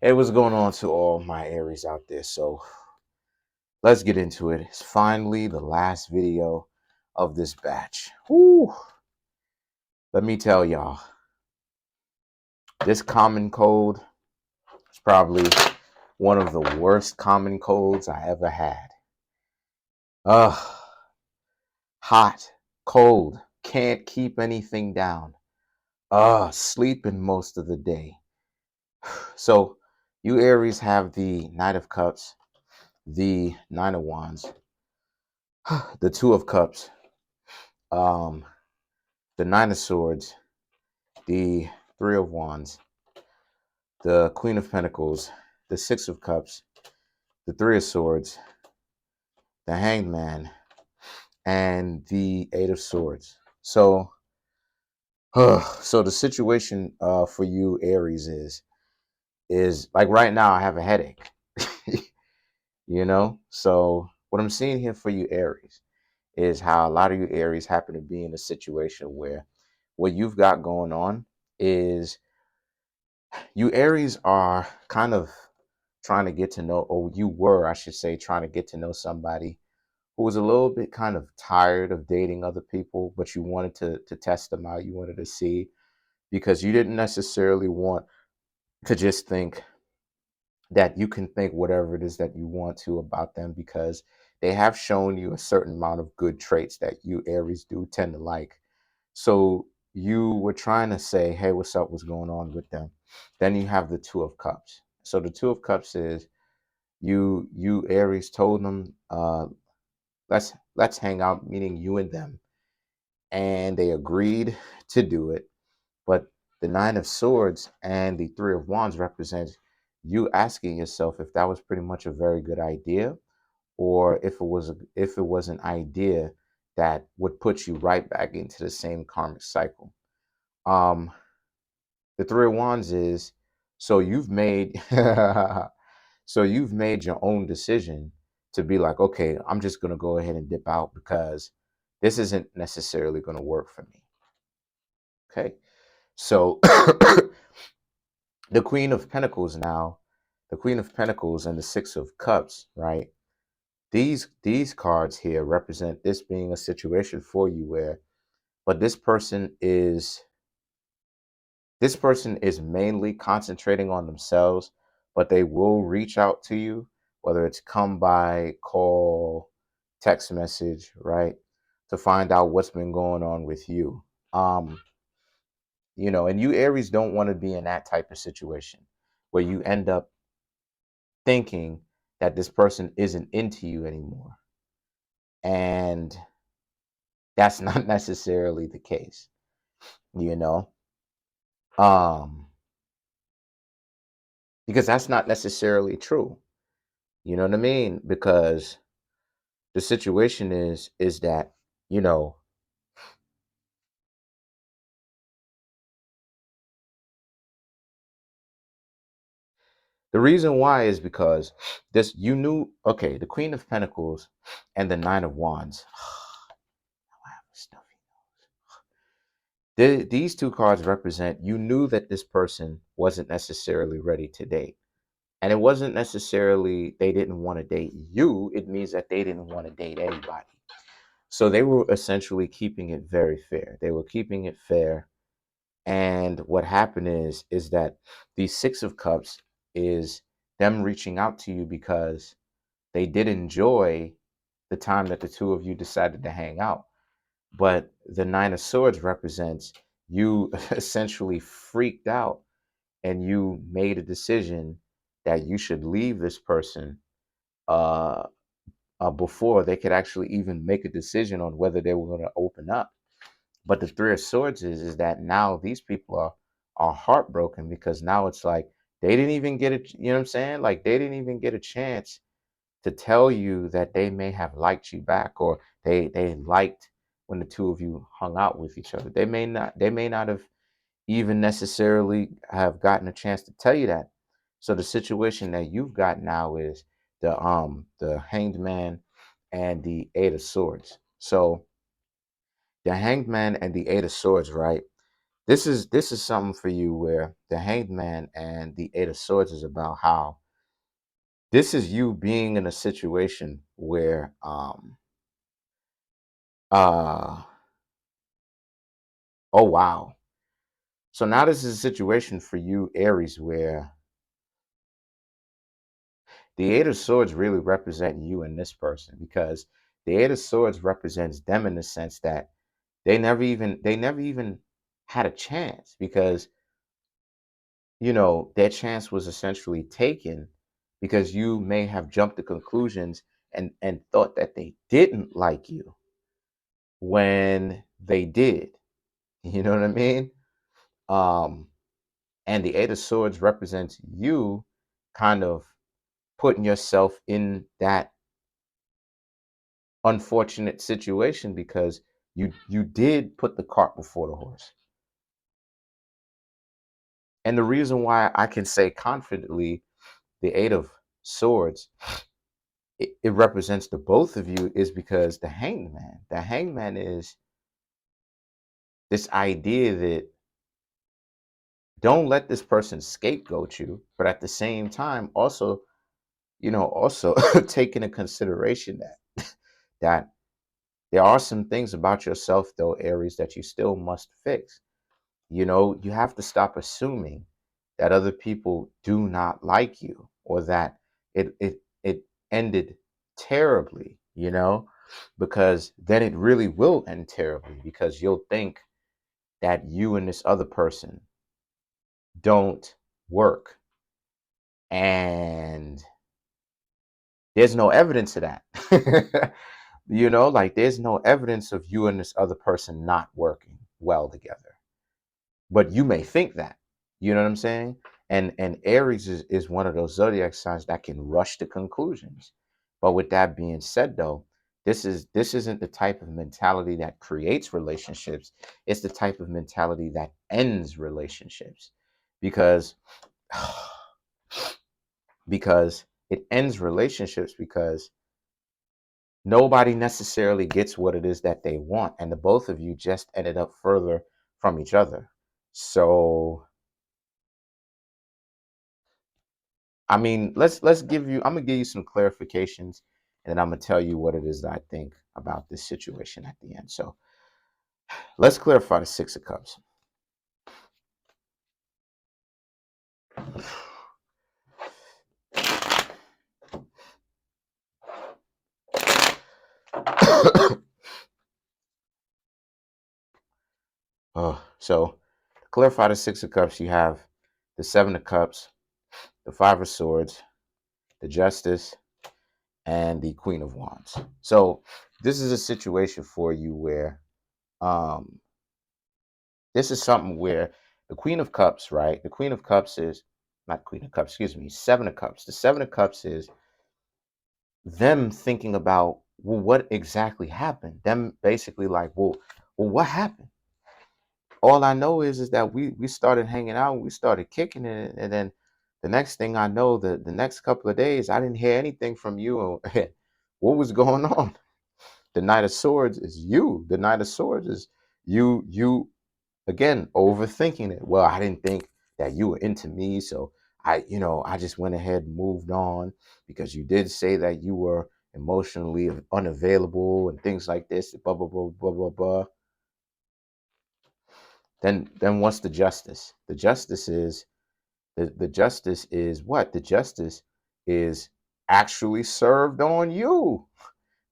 Hey, what's going on to all my Aries out there? So let's get into it. It's finally the last video of this batch. Whew. Let me tell y'all, this common cold is probably one of the worst common colds I ever had. Ugh, hot, cold, can't keep anything down. Sleeping most of the day. So you Aries have the Knight of Cups, the Nine of Wands, the Two of Cups, um, the Nine of Swords, the Three of Wands, the Queen of Pentacles, the Six of Cups, the Three of Swords, the Hanged Man, and the Eight of Swords. So, so the situation for you Aries is like right now I have a headache, you know. So what I'm seeing here for you Aries is how a lot of you Aries happen to be in a situation where what you've got going on is you Aries are kind of trying to get to know, or you were, I should say, trying to get to know somebody who was a little bit kind of tired of dating other people, but you wanted to test them out. You wanted to see because you didn't necessarily want to just think that you can think whatever it is that you want to about them because they have shown you a certain amount of good traits that you Aries do tend to like. So you were trying to say, hey, what's up? What's going on with them? Then you have the Two of Cups. So the Two of Cups is you Aries told them, let's hang out, meaning you and them. And they agreed to do it. But the Nine of Swords and the Three of Wands represents you asking yourself if that was pretty much a very good idea, or if it was an idea that would put you right back into the same karmic cycle. Um, the Three of Wands is so you've made so you've made your own decision to be like, okay, I'm just gonna go ahead and dip out because this isn't necessarily gonna work for me. Okay. So the Queen of Pentacles now, the Queen of Pentacles and the Six of Cups, right? These cards here represent this being a situation for you where, but this person is mainly concentrating on themselves, but they will reach out to you, whether it's come by, call, text message, right? To find out what's been going on with you. And you Aries don't want to be in that type of situation where you end up thinking that this person isn't into you anymore. And that's not necessarily the case, you know? Um, because that's not necessarily true. You know what I mean? Because the situation is that, you know, the reason why is because this you knew, okay, the Queen of Pentacles and the Nine of Wands. These two cards represent you knew that this person wasn't necessarily ready to date. And it wasn't necessarily they didn't want to date you. It means that they didn't want to date anybody. So they were essentially keeping it very fair. They were keeping it fair. And what happened is that the Six of Cups is them reaching out to you because they did enjoy the time that the two of you decided to hang out. But the Nine of Swords represents you essentially freaked out and you made a decision that you should leave this person uh, before they could actually even make a decision on whether they were going to open up. But the Three of Swords is that now these people are heartbroken because now it's like they didn't even get it. You know what I'm saying? Like they didn't even get a chance to tell you that they may have liked you back, or they liked when the two of you hung out with each other. They may not have even necessarily have gotten a chance to tell you that. So the situation that you've got now is the Hanged Man and the Eight of Swords. So the Hanged Man and the Eight of Swords, right? This is something for you where the Hanged Man and the Eight of Swords is about how this is you being in a situation where uh oh wow. So now this is a situation for you, Aries, where the Eight of Swords really represent you and this person, because the Eight of Swords represents them in the sense that they never even had a chance, because their chance was essentially taken because you may have jumped to conclusions and thought that they didn't like you when they did. You know what I mean? Um, and the Eight of Swords represents you kind of putting yourself in that unfortunate situation because you did put the cart before the horse. And the reason why I can say confidently the Eight of Swords, it represents the both of you, is because the hangman is this idea that don't let this person scapegoat you, but at the same time also take into consideration that there are some things about yourself, though, Aries, that you still must fix. You have to stop assuming that other people do not like you, or that it ended terribly, because then it really will end terribly, because you'll think that you and this other person don't work, and there's no evidence of that. Like there's no evidence of you and this other person not working well together, but you may think that. You know what I'm saying? And Aries is one of those zodiac signs that can rush to conclusions. But with that being said, though, this isn't the type of mentality that creates relationships. It's the type of mentality that ends relationships, because because it ends relationships because nobody necessarily gets what it is that they want, and the both of you just ended up further from each other. So I mean, let's give you. I'm gonna give you some clarifications, and then I'm gonna tell you what it is that I think about this situation at the end. So let's clarify the Six of Cups. So to clarify the Six of Cups, you have the Seven of Cups, the Five of Swords, the Justice, and the Queen of Wands. So this is a situation for you where um this is something where the Queen of Cups, right? The Queen of Cups is not Queen of Cups, excuse me, Seven of Cups. The Seven of Cups is them thinking about, well, what exactly happened? Them basically like, well, what happened? All I know is that we started hanging out, and we started kicking it, and then the next thing I know, the next couple of days, I didn't hear anything from you. What was going on? The Knight of Swords is you. The Knight of Swords is you again, overthinking it. Well, I didn't think that you were into me, so I just went ahead and moved on, because you did say that you were emotionally unavailable and things like this, blah blah blah blah blah blah. Then what's the justice? The justice is what? The justice is actually served on you,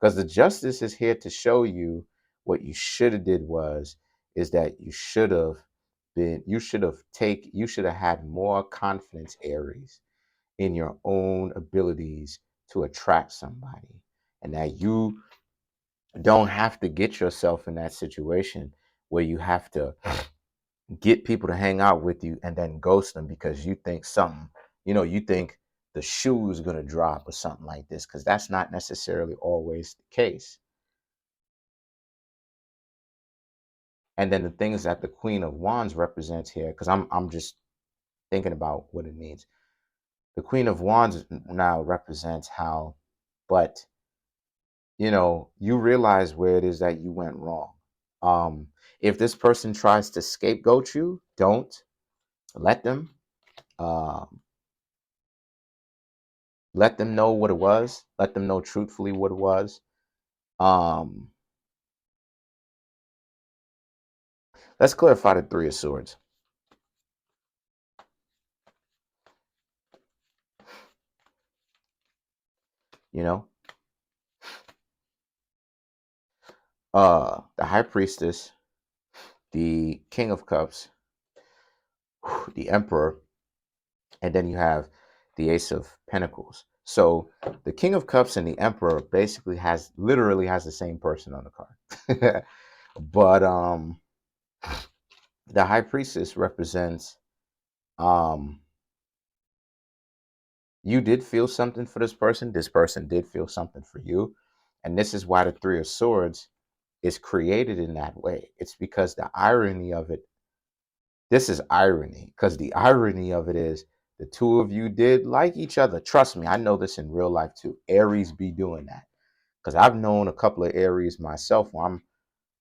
because the justice is here to show you what you should have did was is that you should have had more confidence, Aries, in your own abilities to attract somebody, and that you don't have to get yourself in that situation where you have to get people to hang out with you and then ghost them because you think you think the shoe is going to drop or something like this, because that's not necessarily always the case. And then the things that the Queen of Wands represents here, because I'm just thinking about what it means. The Queen of Wands now represents how, but you realize where it is that you went wrong. If this person tries to scapegoat you, don't let them. Um, let them know what it was. Let them know truthfully what it was. Um, let's clarify the Three of Swords. You know, the High Priestess, the King of Cups, the Emperor, and then you have the Ace of Pentacles. So the King of Cups and the Emperor basically literally has the same person on the card. But the High Priestess represents you did feel something for this person did feel something for you, and this is why the Three of Swords is created in that way. It's because the irony of it, this is irony, because the irony of it is the two of you did like each other. Trust me, I know this in real life too. Aries be doing that, because I've known a couple of Aries myself where I'm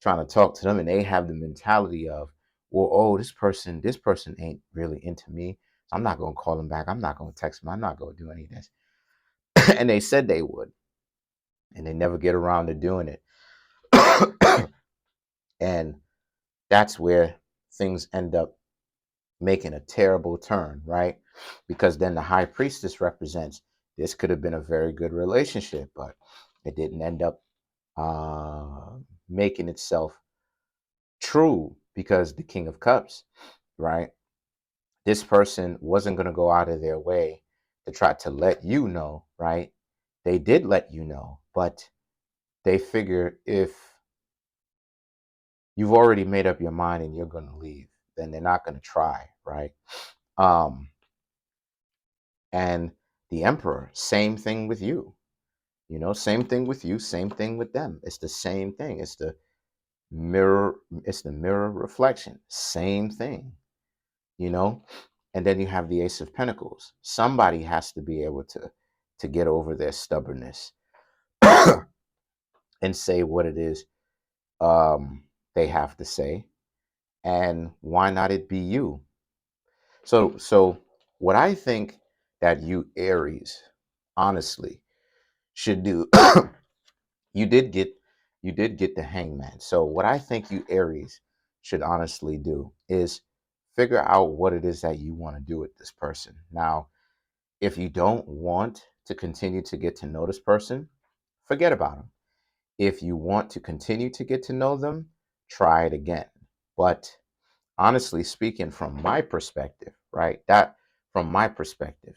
trying to talk to them and they have the mentality of, well, oh, this person ain't really into me, so I'm not going to call him back, I'm not going to text him, I'm not going to do any of this. And they said they would, and they never get around to doing it. And that's where things end up making a terrible turn, right? Because then the High Priestess represents this could have been a very good relationship, but it didn't end up making itself true, because the King of Cups, right? This person wasn't going to go out of their way to try to let you know, right? They did let you know, but they figure if you've already made up your mind and you're going to leave, then they're not going to try, right? Um, and the Emperor, same thing with you. You know, same thing with you, same thing with them. It's the same thing. Mirror, it's the mirror reflection. Same thing, you know? And then you have the Ace of Pentacles. Somebody has to be able to get over their stubbornness and say what it is they have to say. And why not it be you? So what I think that you Aries honestly should do, you did get the Hangman. So what I think you Aries should honestly do is figure out what it is that you want to do with this person. Now, if you don't want to continue to get to know this person, forget about them. If you want to continue to get to know them, try it again. But honestly speaking, from my perspective, right? That from my perspective,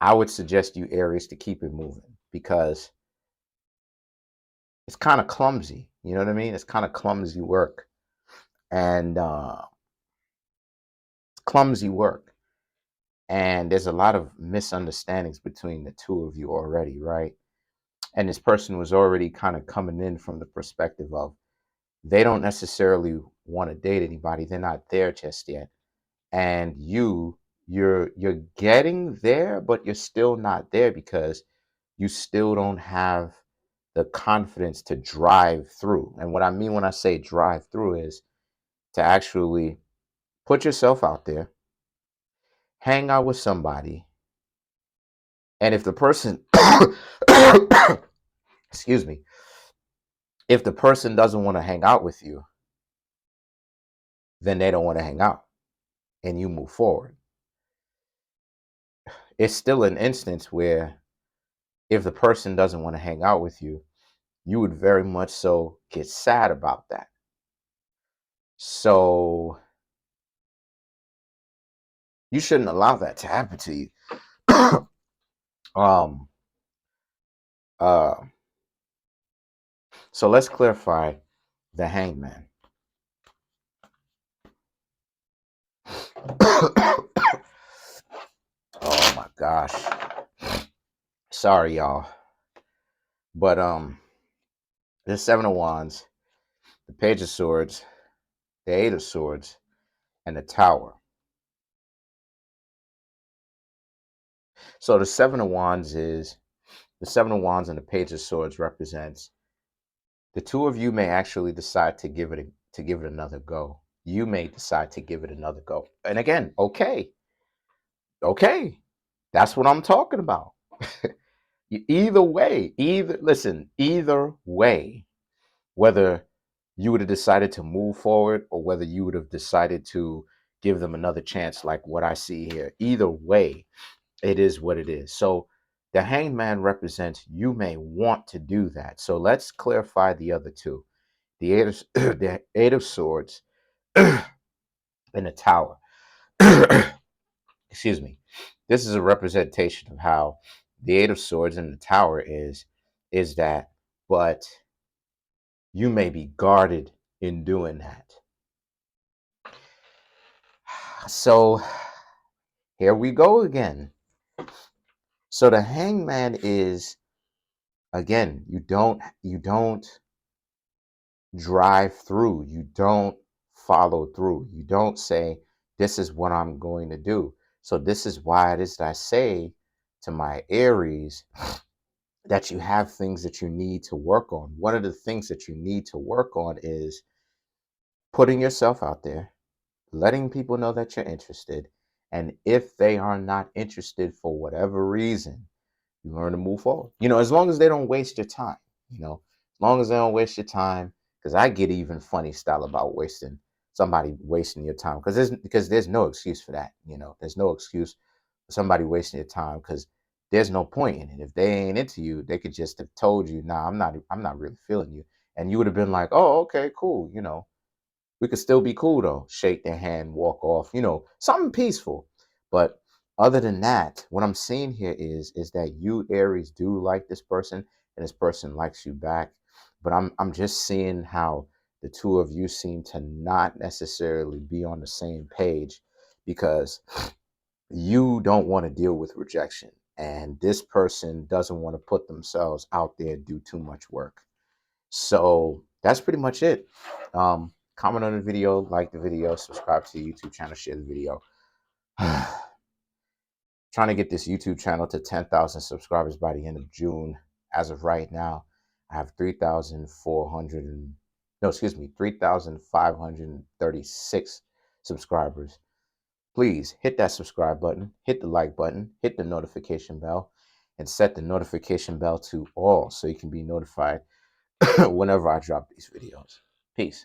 I would suggest you Aries to keep it moving, because it's kind of clumsy. You know what I mean? It's kind of clumsy work, and clumsy work. And there's a lot of misunderstandings between the two of you already, right? And this person was already kind of coming in from the perspective of they don't necessarily want to date anybody. They're not there just yet. And you're getting there, but you're still not there, because you still don't have the confidence to drive through. And what I mean when I say drive through is to actually put yourself out there, hang out with somebody, and if the person excuse me, if the person doesn't want to hang out with you, then they don't want to hang out, and you move forward. It's still an instance where if the person doesn't want to hang out with you, you would very much so get sad about that. So you shouldn't allow that to happen to you. um uh so let's clarify the Hangman. Oh my gosh, sorry y'all, but the Seven of Wands, the Page of Swords, the Eight of Swords, and the Tower. So the Seven of Wands and the Page of Swords represents The two of you may actually decide to give it another go. You may decide to give it another go. And again, okay. Okay. That's what I'm talking about. Either way, either way, whether you would have decided to move forward or whether you would have decided to give them another chance, like what I see here, either way, it is what it is. So the hanged man represents you may want to do that. So let's clarify the other two. The the eight of swords and the tower. Excuse me. This is a representation of how the eight of swords and the tower is that, but you may be guarded in doing that. So here we go again. So the hangman is, again, you don't drive through, you don't follow through, you don't say, this is what I'm going to do. So this is why it is that I say to my Aries that you have things that you need to work on. One of the things that you need to work on is putting yourself out there, letting people know that you're interested. And if they are not interested for whatever reason, you learn to move forward. As long as they don't waste your time, as long as they don't waste your time, because I get even funny style about somebody wasting your time, because there's no excuse for that. There's no excuse for somebody wasting your time, because there's no point in it. If they ain't into you, they could just have told you, nah, I'm not really feeling you. And you would have been like, oh, okay, cool. We could still be cool though. Shake their hand, walk off, something peaceful. But other than that, what I'm seeing here is that you Aries do like this person and this person likes you back. But I'm just seeing how the two of you seem to not necessarily be on the same page, because you don't want to deal with rejection and this person doesn't want to put themselves out there and do too much work. So that's pretty much it. Comment on the video, like the video, subscribe to the YouTube channel, share the video. Trying to get this YouTube channel to 10,000 subscribers by the end of June. As of right now, I have 3,536 subscribers. Please hit that subscribe button, hit the like button, hit the notification bell, and set the notification bell to all so you can be notified whenever I drop these videos. Peace.